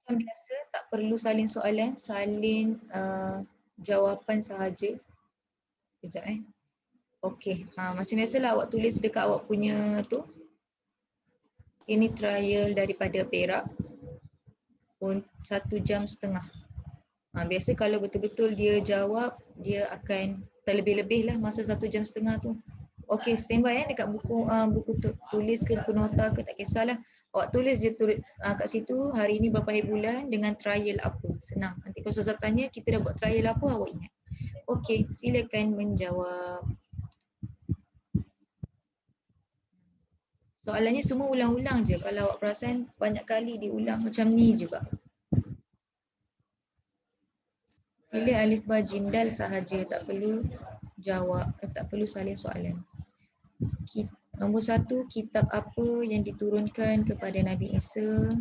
Macam biasa, tak perlu salin soalan, salin jawapan sahaja. Sekejap Okey, macam biasalah awak tulis dekat awak punya tu. Ini trial daripada Perak. 1 jam setengah. Biasa kalau betul-betul dia jawab, dia akan terlebih-lebih lah masa 1 jam setengah tu. Okey, standby dekat buku tulis ke buku nota ke, tak kisahlah. Awak tulis je kat situ hari ni berapa hari bulan dengan trial apa. Senang. Nanti kalau Ustazah tanya kita dah buat trial apa, awak ingat. Okey, silakan menjawab. Soalannya semua ulang-ulang je. Kalau awak perasan banyak kali diulang macam ni juga. Pilih alif ba jim dal sahaja, tak perlu jawab, tak perlu salin soalan. Nombor 1, kitab apa yang diturunkan kepada Nabi Isa?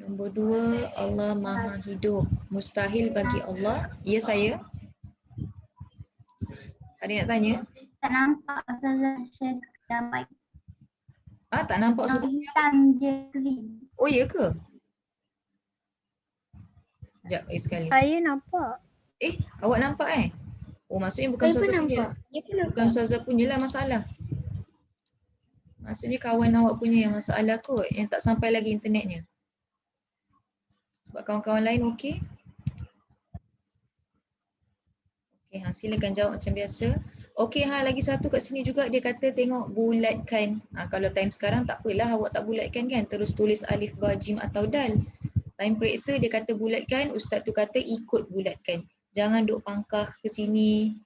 Nombor 2, Allah Maha Hidup. Mustahil bagi Allah. Ya saya? Ada nak tanya? Tak nampak Ustazah share skrin mic. Tak nampak Yang Ustazah? hitam je green. Oh ya ke? Sekejap sekali. Saya nampak. Awak nampak Oh maksudnya bukan Saya pun Ustazah nampak. punya. Bukan Ustazah punya lah masalah. Maksudnya kawan awak punya yang masalah kot, yang tak sampai lagi internetnya. Sebab kawan-kawan lain okey? Okey, silakan jawab macam biasa. Okey, lagi satu kat sini juga dia kata tengok bulatkan. Kalau time sekarang tak apalah awak tak bulatkan kan, terus tulis alif ba jim atau dal. Time periksa dia kata bulatkan, ustaz tu kata ikut bulatkan. Jangan duk pangkah ke sini.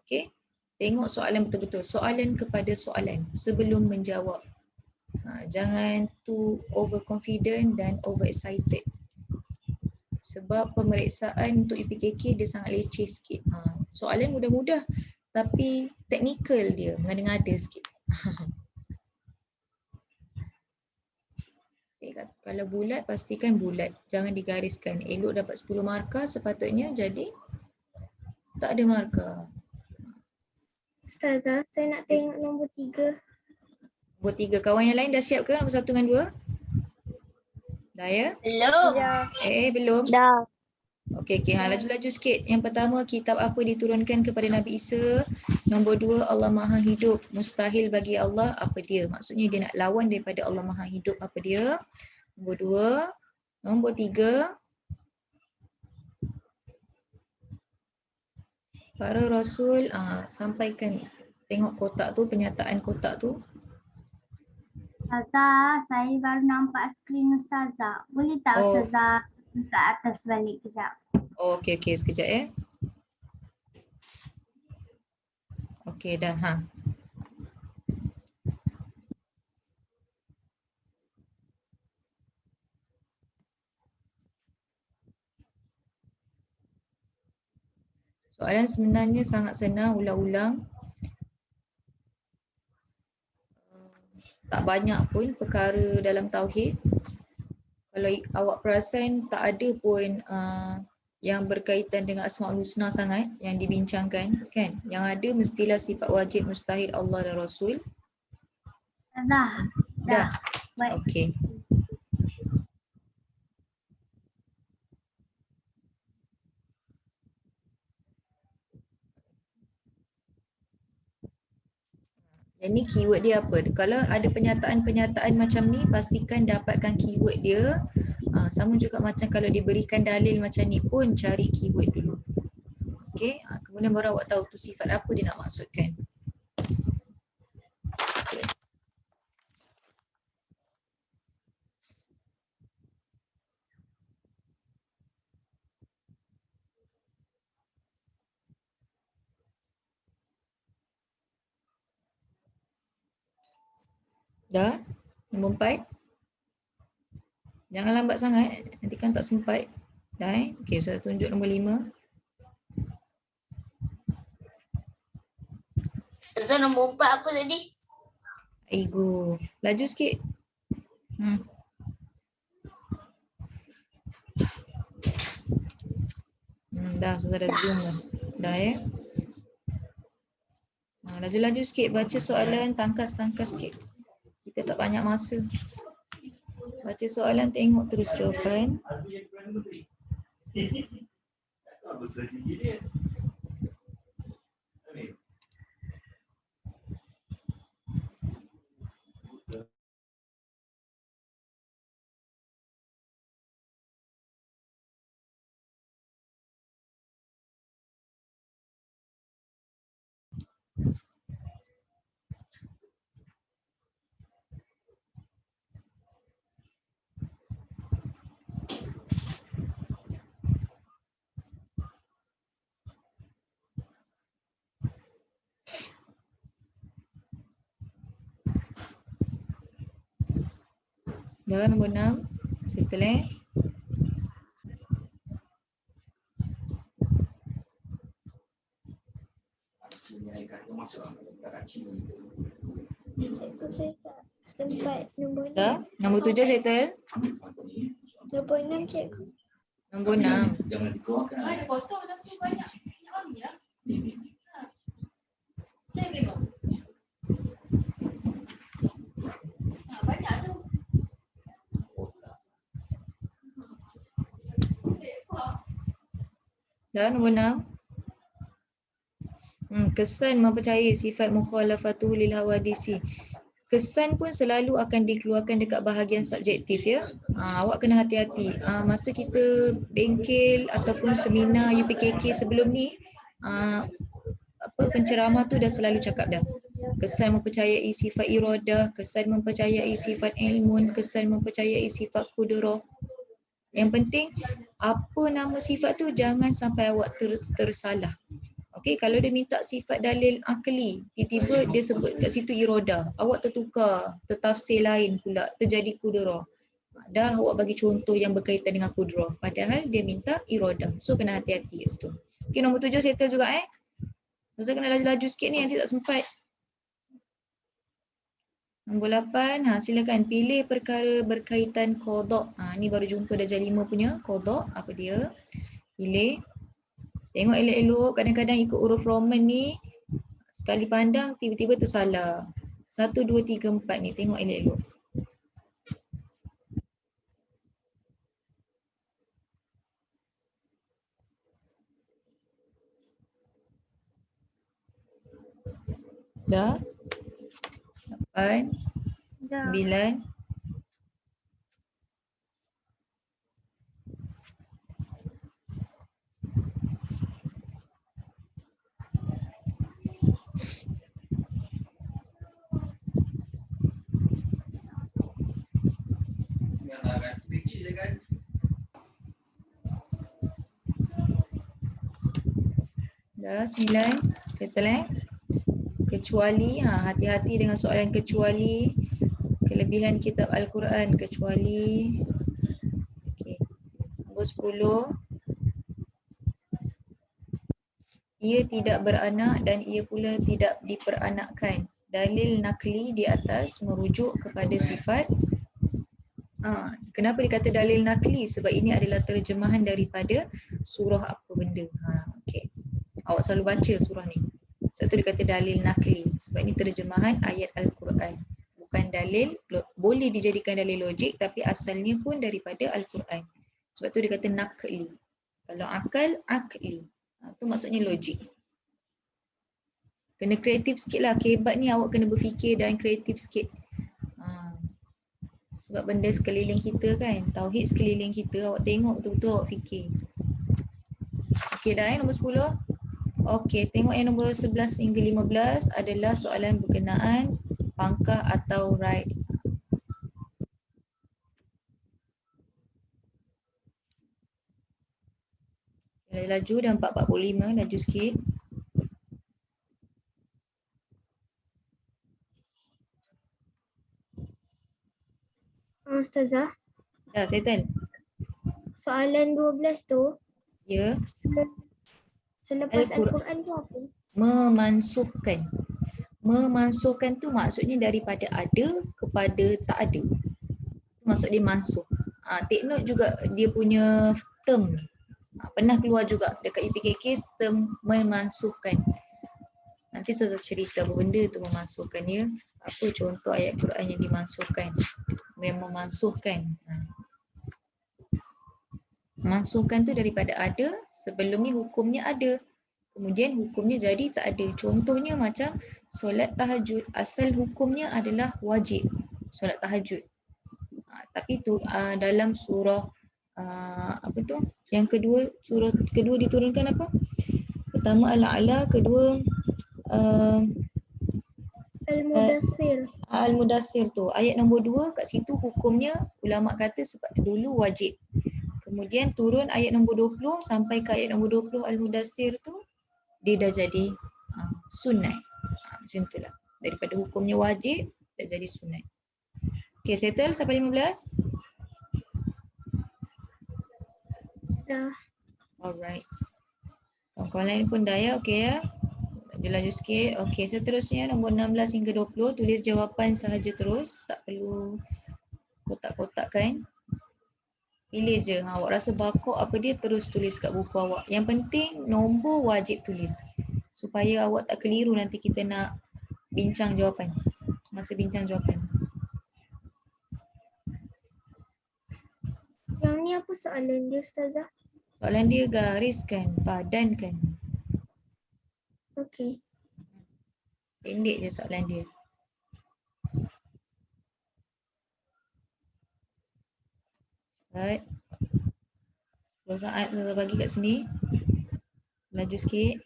Okey. Tengok soalan betul-betul. Soalan kepada soalan sebelum menjawab. Jangan too overconfident dan overexcited. Sebab pemeriksaan untuk UPKK dia sangat leceh sikit. Soalan mudah-mudah tapi teknikal dia, mengada-ngada sikit. Kalau bulat, pastikan bulat. Jangan digariskan. Elok dapat 10 markah sepatutnya jadi tak ada markah. Ustazah, saya nak tengok nombor 3. Nombor 3. Kawan yang lain dah siap ke nombor 1 dengan 2? Dah ya? Belum. Belum? Dah. Okey, laju-laju sikit. Yang pertama, kitab apa diturunkan kepada Nabi Isa? Nombor 2, Allah Maha Hidup. Mustahil bagi Allah, apa dia? Maksudnya dia nak lawan daripada Allah Maha Hidup, apa dia? Nombor 2. Nombor 3, para Rasul, sampaikan. Tengok kotak tu, penyataan kotak tu. Ustazah, saya baru nampak skrin Ustazah. Boleh tak Ustazah buka atas balik kejap? Okey, sekejap Okey, dah Soalan sebenarnya sangat senang, ulang-ulang. Tak banyak pun perkara dalam tauhid. Kalau awak perasan tak ada pun yang berkaitan dengan Asmaul Husna sangat yang dibincangkan kan. Yang ada mestilah sifat wajib, mustahil, Allah dan Rasul. Dah. Okey. Yang ni keyword dia apa? Kalau ada penyataan-penyataan macam ni, pastikan dapatkan keyword dia. Sama juga macam kalau diberikan dalil macam ni pun cari keyword dulu. Okey, kemudian baru awak tahu tu sifat apa dia nak maksudkan. Dah? Nombor 4. Jangan lambat sangat, nanti kan tak sempat. Dah Okey, saya tunjuk nombor 5. Ustazah, nombor 4 apa tadi? Aigo. Laju sikit. Dah, sudah dah zoom dah. Dah ya. Laju-laju sikit baca soalan, tangkas-tangkas sikit. Kita tak banyak masa. Baca soalan, tengok terus jawapan. Dah nombor 6. Settle Cikgu saya tak sempat nombor 6. Dah. Nombor 7 settle. Nombor 6 cikgu. Nombor 6. Ada kosong dah tu banyak. Nak ambil lah. Saya tengok. Banyak tu. Dah nombor 6. Kesan mempercayai sifat mukhalafatuhu lil hawadisi. Kesan pun selalu akan dikeluarkan dekat bahagian subjektif ya. Awak kena hati-hati. Masa kita bengkel ataupun seminar UPKK sebelum ni, penceramah tu dah selalu cakap dah. Kesan mempercayai sifat iradah, kesan mempercayai sifat ilmun, kesan mempercayai sifat kudrah. Yang penting apa nama sifat tu jangan sampai awak tersalah. Okey, kalau dia minta sifat dalil akli, tiba-tiba dia sebut kat situ iradah, awak tertukar, tertafsir lain pula, terjadi kudrah. Dah awak bagi contoh yang berkaitan dengan kudrah, padahal dia minta iradah. So kena hati-hati kat situ. Okey, nombor 7 settle juga Ustaz kena laju-laju sikit ni, nanti tak sempat. Nombor 8, silakan pilih perkara berkaitan qada. Ni baru jumpa darjah 5 punya qada, apa dia? Pilih. Tengok elok-elok, kadang-kadang ikut huruf Roman ni sekali pandang tiba-tiba tersalah. 1, 2, 3, 4 ni, tengok elok-elok. Dah? 8, 9. Dah 9, settle Kecuali, hati-hati dengan soalan kecuali, kelebihan kitab Al-Quran kecuali. Okey. Nombor 10. Ia tidak beranak dan ia pula tidak diperanakkan. Dalil nakli di atas merujuk kepada sifat. Kenapa dikata dalil nakli? Sebab ini adalah terjemahan daripada surah apa benda. Okey. Awak selalu baca surah ni. Sebab tu dikata dalil nakli. Sebab ini terjemahan ayat Al-Quran. Bukan dalil, boleh dijadikan dalil logik tapi asalnya pun daripada Al-Quran. Sebab tu dikata nakli. Kalau akal, akli. Tu maksudnya logik. Kena kreatif sikit lah. Kehebat ni awak kena berfikir dan kreatif sikit. Sebab benda sekeliling kita kan. Tauhid sekeliling kita. Awak tengok betul-betul awak fikir. Okey dah nombor 10. Okey, tengok yang nombor 11 hingga 15 adalah soalan berkenaan pangkah atau right. Laju dah 4.45, laju sikit. Ustazah, Dah settle? soalan 12 tu, Ya, selepas Al-Quran. Al-Quran tu apa? Memansuhkan. Memansuhkan tu maksudnya daripada ada kepada tak ada. Maksud dia mansuh. Take note juga dia punya term. Pernah keluar juga dekat UPKK term memansuhkan. Nanti saya cerita apa benda tu memansuhkan ya. apa contoh ayat Quran yang dimansuhkan, yang memansuhkan. Mansuhkan tu daripada ada, sebelum ni hukumnya ada. Kemudian hukumnya jadi tak ada. Contohnya macam solat tahajud, asal hukumnya adalah wajib solat tahajud. Tapi tu dalam surah apa tu? Yang kedua, surah kedua diturunkan apa? Pertama Al-A'la, kedua Al-Mudassir. Al-Mudassir tu. Ayat nombor 2 kat situ hukumnya ulama kata sebab dulu wajib. Kemudian turun ayat nombor 20 sampai ke ayat nombor 20 Al-Mudassir tu dia dah jadi sunat. Macam itulah. Daripada hukumnya wajib dah jadi sunat. Okay, settle sampai 15? Dah. Alright. Kawan-kawan lain pun dah ya, okay ya. Dia laju sikit. Okay, seterusnya nombor 16 hingga 20 tulis jawapan sahaja terus. Tak perlu kotak-kotakkan. Pilih je. Awak rasa bakok apa dia terus tulis kat buku awak. Yang penting nombor wajib tulis. Supaya awak tak keliru nanti kita nak bincang jawapan. Masa bincang jawapan. Yang ni apa soalan dia, Ustazah? Soalan dia gariskan, padankan. Okey. Pendek je soalan dia. Right. 10 saat tu saya bagi kat sini. Laju sikit.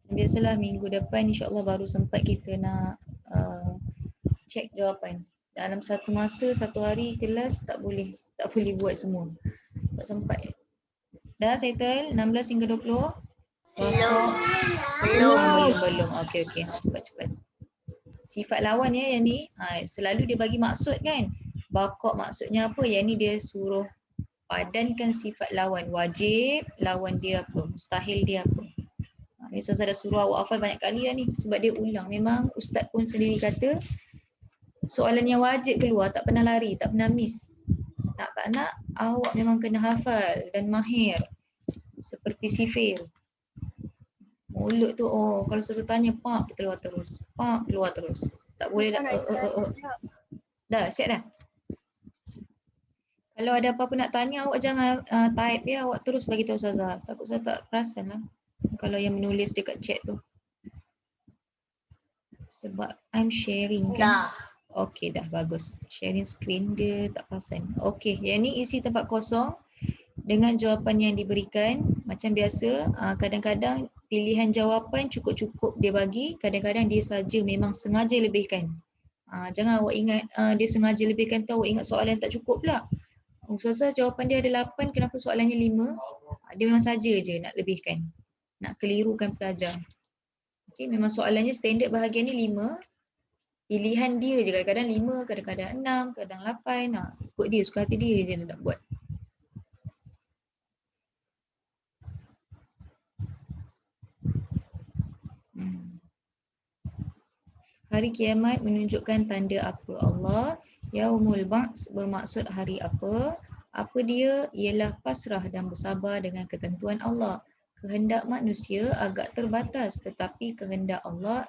Biasalah minggu depan insyaAllah baru sempat kita nak check jawapan. Dalam satu masa, satu hari kelas tak boleh buat semua. Tak sempat. Dah settle 16 hingga 20? Belum. Okey. Cepat. Sifat lawan ya yang ni. Selalu dia bagi maksud kan. Bakok maksudnya apa? Yang ni dia suruh padankan sifat lawan. Wajib, lawan dia apa? Mustahil dia apa? Ni Ustazah dah suruh awak hafal banyak kali lah ni. Sebab dia ulang. Memang Ustaz pun sendiri kata soalan yang wajib keluar, tak pernah lari, tak pernah miss. Nak tak nak, awak memang kena hafal dan mahir. Seperti sifir. Mulut tu, kalau Ustazah tanya, pak keluar terus. Tak boleh dah. Dah, siap dah? Kalau ada apa-apa nak tanya, awak jangan type ya, awak terus bagi tahu Ustazah. Takut saya tak perasan lah. Kalau yang menulis dekat chat tu. Sebab I'm sharing kan. Dah. Okey dah, bagus. Sharing screen dia tak perasan. Okey, yang ni isi tempat kosong dengan jawapan yang diberikan. Macam biasa, kadang-kadang pilihan jawapan cukup-cukup dia bagi. Kadang-kadang dia saja memang sengaja lebihkan. Jangan awak ingat dia sengaja lebihkan tu awak ingat soalan tak cukup pula. Ustazah jawapan dia ada 8, kenapa soalannya 5? Dia memang saja je nak lebihkan. Nak kelirukan pelajar. Okey, memang soalannya standard bahagian ni 5. Pilihan dia je, kadang-kadang 5, kadang-kadang 6, kadang 8. Ikut dia, suka hati dia je nak buat. Hari kiamat menunjukkan tanda apa? Allah. Yaumul Ba'ts bermaksud hari apa? Apa dia? Ialah pasrah dan bersabar dengan ketentuan Allah. Kehendak manusia agak terbatas, tetapi kehendak Allah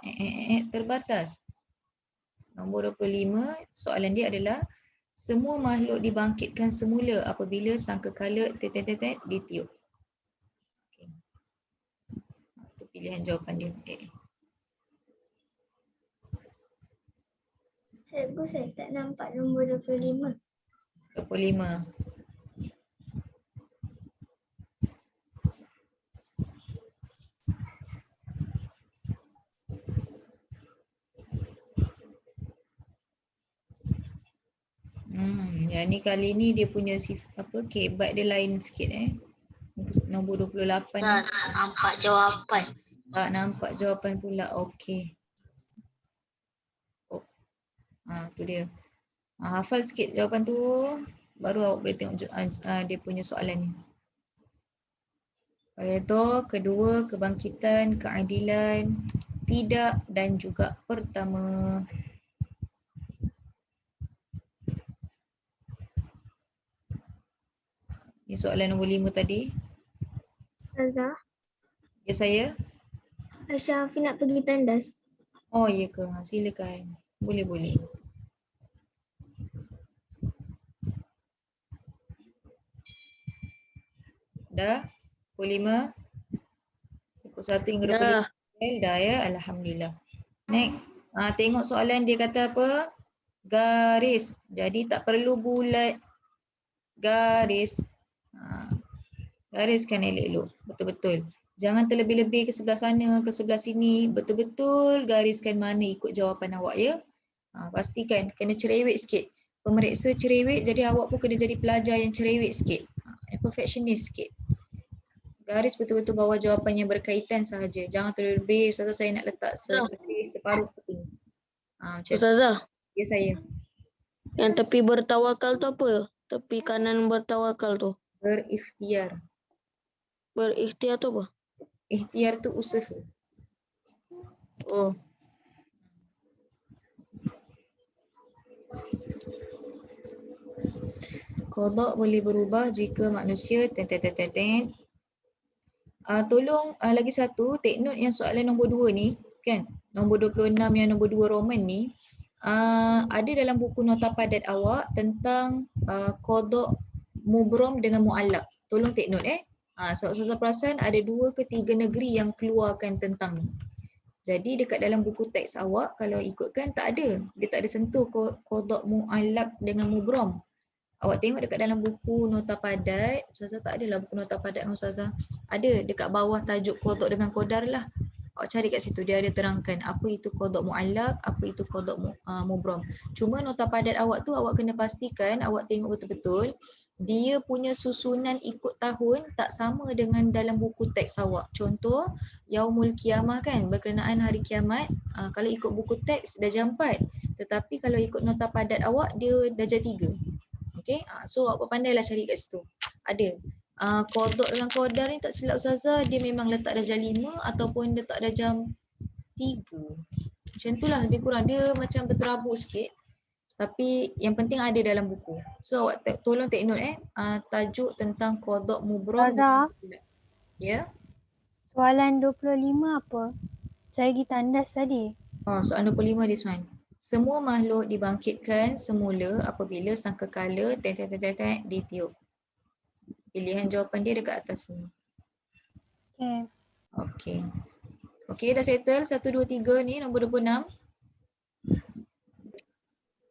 terbatas. Nombor 25, soalan dia adalah semua makhluk dibangkitkan semula apabila sangkakala ditiup. Okay. Itu pilihan jawapan dia. Cikgu, saya tak nampak nombor 25. 25. Yang ni kali ni dia punya kebat dia lain sikit Nombor 28 Tak nampak jawapan. Tak nampak jawapan pula. Okey. Tu dia. Hafal sikit jawapan tu baru awak boleh tengok dia punya soalan ni. Pareto, kedua, kebangkitan, keadilan, tidak dan juga pertama. Ini soalan nombor 5 tadi. Ustazah. Ya saya. Syafi nak pergi tandas. Oh, ya ke? Silakan. Boleh. Dah? 25? 21 hingga 25? Dah ya? Alhamdulillah. Next. Tengok soalan dia kata apa? Garis. Jadi tak perlu bulat. Garis. Gariskan elok-elok. Betul-betul. Jangan terlebih-lebih ke sebelah sana, ke sebelah sini. Betul-betul gariskan mana ikut jawapan awak ya. Pastikan kena cerewet sikit. Pemeriksa cerewet, jadi awak pun kena jadi pelajar yang cerewet sikit. Perfectionist sikit. Garis betul-betul bawah jawapan yang berkaitan sahaja. Jangan terlebih, Ustazah saya nak letak separuh ke sini. Macam Ustazah, ya saya. yang tepi bertawakal tu apa? Tepi kanan bertawakal tu. Berikhtiar. Berikhtiar tu apa? Ikhtiar tu usaha. Oh. Qada boleh berubah jika manusia tolong lagi satu, take note yang soalan nombor 2 ni kan. Nombor 26 yang nombor 2 Roman ni ada dalam buku nota padat awak tentang qada mubram dengan muallaq. Tolong take note sebab saya perasan ada 2 ke 3 negeri yang keluarkan tentang ni. Jadi dekat dalam buku teks awak kalau ikutkan tak ada. Dia tak ada sentuh qada muallaq dengan mubram. Awak tengok dekat dalam buku nota padat, Ustazah tak adalah buku nota padat dengan Ustazah. Ada dekat bawah tajuk qada dengan qadar lah. Awak cari kat situ, dia ada terangkan apa itu qada muallaq, apa itu qada mubram. Cuma nota padat awak tu awak kena pastikan awak tengok betul-betul dia punya susunan ikut tahun tak sama dengan dalam buku teks awak. Contoh Yaumul Qiyamah kan, berkenaan hari kiamat, kalau ikut buku teks darjah 4. Tetapi kalau ikut nota padat awak dia darjah 3. Okay, so awak pandailah cari kat situ. Ada. Qada dengan qadar ni tak silap Ustazah, dia memang letak darjah 5 ataupun letak darjah 3. Macam tu lah lebih kurang. Dia macam berterabur sikit. Tapi yang penting ada dalam buku. So awak tolong take note tajuk tentang qada mubram. Ustazah. Ya. Soalan 25 apa? Saya pergi tandas tadi. Soalan 25 this one. Semua makhluk dibangkitkan semula apabila sangkakala ditiup. Pilihan jawapan dia dekat atas ni. Okey, dah settle 1, 2, 3 ni nombor 26.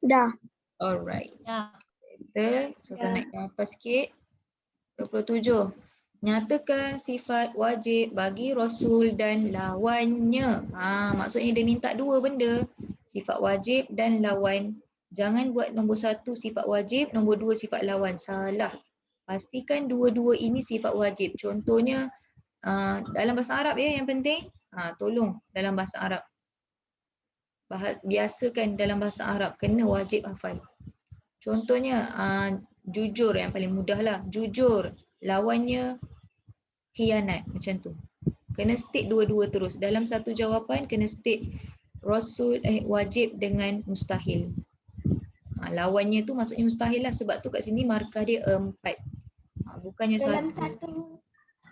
Dah. Alright. Dah. Settle. So saya naik ke atas sikit. 27. Nyatakan sifat wajib bagi Rasul dan lawannya. Maksudnya dia minta 2 benda. Sifat wajib dan lawan. Jangan buat nombor 1 sifat wajib, nombor 2 sifat lawan. Salah. Pastikan 2-2 ini sifat wajib. Contohnya dalam bahasa Arab ya yang penting. Tolong dalam bahasa Arab. Biasakan dalam bahasa Arab. Kena wajib hafal. Contohnya jujur yang paling mudah lah. Jujur. Lawannya khianat. Macam tu. Kena state 2-2 terus. Dalam satu jawapan kena state Rasul wajib dengan mustahil. Lawannya tu maksudnya mustahil lah. Sebab tu kat sini markah dia 4. Bukannya Dalam 1. satu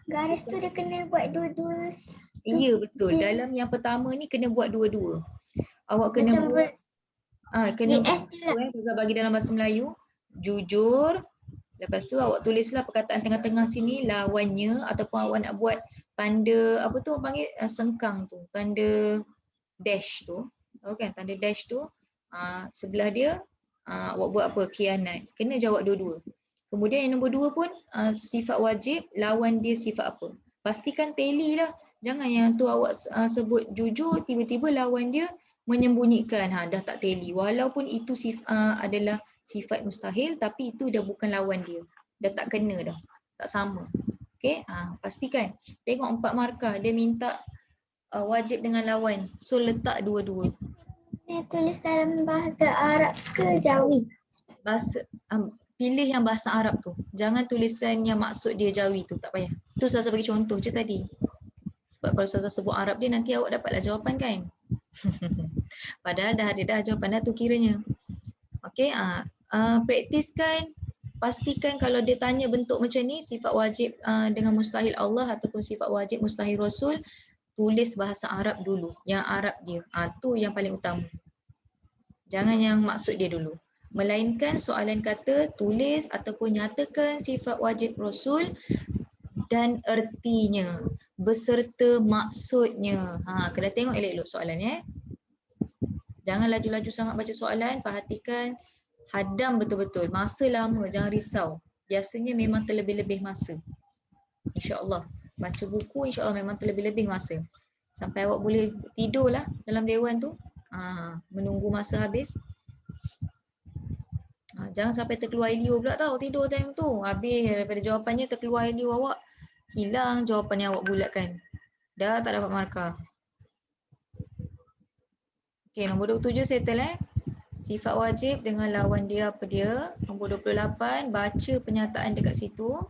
garis tu dia kena buat 2-2. Ya betul. Dalam yang pertama ni kena buat 2-2. Awak kena Macam buat kena VS je lah. Ustazah bagi dalam bahasa Melayu. Jujur. Lepas tu awak tulislah perkataan tengah-tengah sini lawannya, ataupun awak nak buat tanda apa tu panggil sengkang tu. Tanda dash tu. Tahu kan tanda dash tu sebelah dia awak buat apa? Khianat. Kena jawab 2-2. Kemudian yang nombor 2 pun sifat wajib, lawan dia sifat apa. Pastikan tally lah. Jangan yang tu awak sebut jujur, tiba-tiba lawan dia menyembunyikan. Dah tak tally. Walaupun itu adalah sifat mustahil, tapi itu dah bukan lawan dia. Dah tak kena dah. Tak sama. Okay, pastikan. Tengok 4 markah. Dia minta wajib dengan lawan. So letak 2-2. Dia tulis dalam bahasa Arab ke Jawi? Pilih yang bahasa Arab tu. Jangan tulisan yang maksud dia Jawi tu. Tak payah. Tu Ustazah bagi contoh je tadi. Sebab kalau Ustazah sebut Arab dia, nanti awak dapatlah jawapan kan. Padahal dah ada dah jawapan dah tu kiranya. Okay. Praktiskan. Pastikan kalau dia tanya bentuk macam ni, sifat wajib dengan mustahil Allah ataupun sifat wajib mustahil Rasul, tulis bahasa Arab dulu. Yang Arab dia. Tu yang paling utama. Jangan yang maksud dia dulu. Melainkan soalan kata tulis ataupun nyatakan sifat wajib Rasul dan ertinya beserta maksudnya. Kena tengok elok-elok soalan Jangan laju-laju sangat baca soalan, perhatikan, hadam betul-betul. Masa lama, jangan risau. Biasanya memang terlebih-lebih masa. InsyaAllah. Baca buku insyaAllah memang terlebih-lebih masa. Sampai awak boleh tidurlah dalam dewan tu. Menunggu masa habis. Jangan sampai terkeluar ilio pula tau tidur time tu. Habis daripada jawapannya terkeluar ilio awak. Hilang jawapan yang awak bulatkan. Dah tak dapat markah. Okey, nombor 27 settle Sifat wajib dengan lawan dia apa dia. Nombor 28, baca pernyataan dekat situ.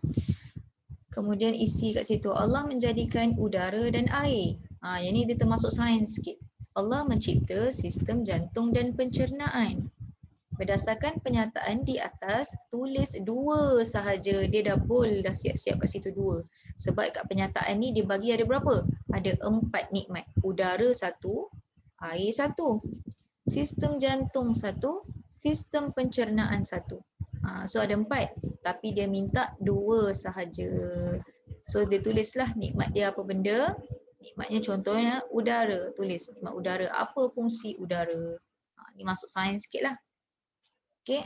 Kemudian isi kat situ. Allah menjadikan udara dan air. Yang ni dia termasuk sains sikit. Allah mencipta sistem jantung dan pencernaan. Berdasarkan pernyataan di atas, tulis 2 sahaja. Dia dah bold, dah siap-siap kat situ 2. Sebab kat pernyataan ni dia bagi ada berapa? Ada 4 nikmat. Udara 1, air 1, sistem jantung 1, sistem pencernaan 1. So ada 4, tapi dia minta 2 sahaja. So dia tulislah nikmat dia apa benda. Nikmatnya contohnya udara. Tulis nikmat udara. Apa fungsi udara? Ni masuk sains sikit lah. Okay.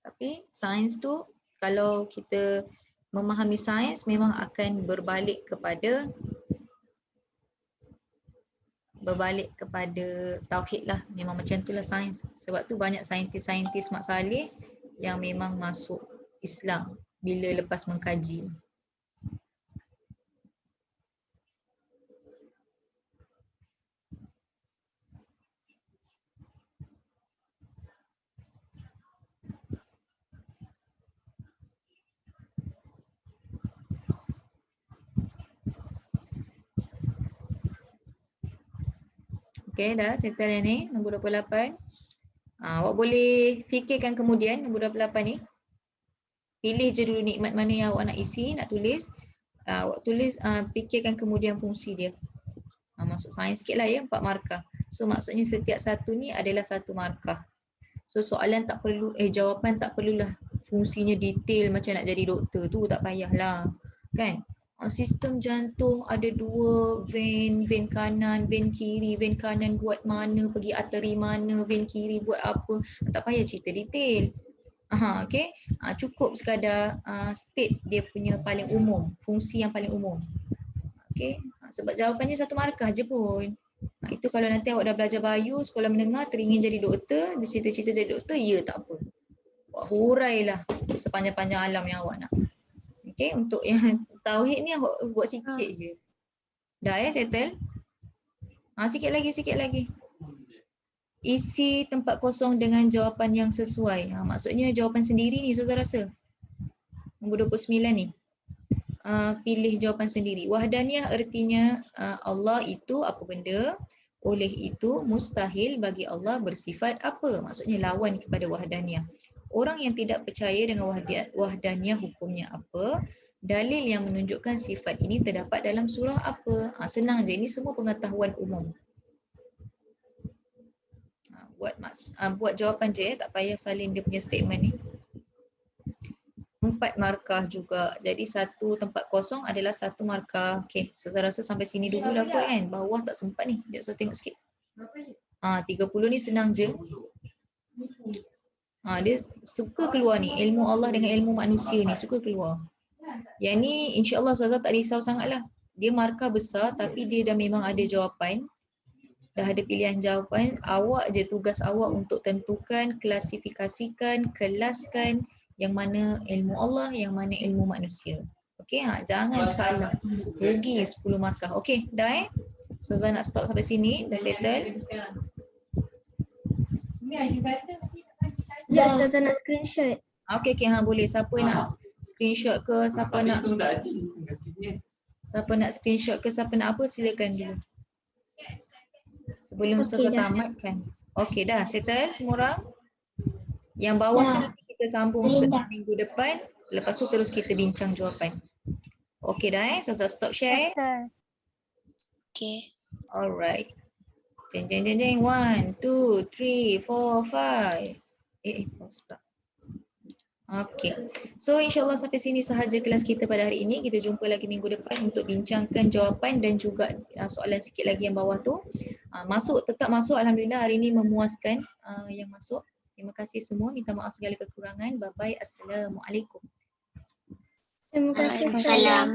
Tapi sains tu kalau kita memahami sains memang akan berbalik kepada tauhid lah. Memang macam itulah sains. Sebab tu banyak saintis-saintis Mak Saleh yang memang masuk Islam bila lepas mengkaji. Okay, dah settle yang ni, nombor 28. Awak boleh fikirkan kemudian nombor 28 ni. Pilih je dulu nikmat mana yang awak nak isi, nak tulis. Awak tulis, fikirkan kemudian fungsi dia. Masuk sains sikit lah ya, 4 markah. So maksudnya setiap satu ni adalah 1 markah. So soalan tak perlu, jawapan tak perlulah fungsinya detail macam nak jadi doktor tu, tak payahlah. Kan? Sistem jantung ada 2 vein, vein kanan, vein kiri, vein kanan buat mana, pergi arteri mana, vein kiri buat apa. Tak payah cerita detail. Okay. Cukup sekadar state dia punya paling umum, fungsi yang paling umum. Okay. Sebab jawapannya 1 markah je pun. Itu kalau nanti awak dah belajar bio, sekolah menengah, teringin jadi doktor, bercita-cita jadi doktor, ya tak apa. Awak hurailah sepanjang-panjang alam yang awak nak. Okay, untuk yang tauhid ni awak buat sikit je. Dah settle? Sikit lagi. Isi tempat kosong dengan jawapan yang sesuai. Maksudnya jawapan sendiri ni Ustazah rasa. Nombor 29 ni. Pilih jawapan sendiri. Wahdaniyah artinya Allah itu apa benda. Oleh itu mustahil bagi Allah bersifat apa. Maksudnya lawan kepada wahdaniyah. Orang yang tidak percaya dengan wahdaniyah hukumnya apa? Dalil yang menunjukkan sifat ini terdapat dalam surah apa? Senang je, ini semua pengetahuan umum. Buat jawapan je, tak payah salin dia punya statement ni. 4 markah juga. Jadi 1 tempat kosong adalah 1 markah. Okay, so saya rasa sampai sini dulu lah kot kan. Bawah tak sempat ni. Sekejap saya tengok sikit. 30 ni senang je. Dia suka keluar ni, ilmu Allah dengan ilmu manusia ni suka keluar. Yang ni insyaAllah Ustazah tak risau sangat lah. Dia markah besar tapi dia dah memang ada jawapan. Dah ada pilihan jawapan. Awak je tugas awak untuk tentukan, klasifikasikan, kelaskan yang mana ilmu Allah, yang mana ilmu manusia. Okey, jangan salah. Rugi 10 markah. Okey, dah Ustazah nak stop sampai sini. Dah settle. Ya, Ustazah nak screenshot. Okey, boleh. Siapa nak screenshot ke, siapa nak screenshot ke, siapa nak apa, silakan dulu. Sebelum Ustazah tamatkan. Okey, dah settle semua orang. Yang bawah tu nanti kita sambung minggu depan. Lepas tu terus kita bincang jawapan. Okey dah Ustazah stop share. Okey. Alright. Jeng jeng jeng jeng. 1, 2, 3, 4, 5. Pause pula. Okay. So insyaAllah sampai sini sahaja kelas kita pada hari ini. Kita jumpa lagi minggu depan untuk bincangkan jawapan dan juga soalan sikit lagi yang bawah tu. Tetap masuk. Alhamdulillah hari ini memuaskan yang masuk. Terima kasih semua. Minta maaf segala kekurangan. Bye bye. Assalamualaikum. Terima kasih. Waalaikumsalam.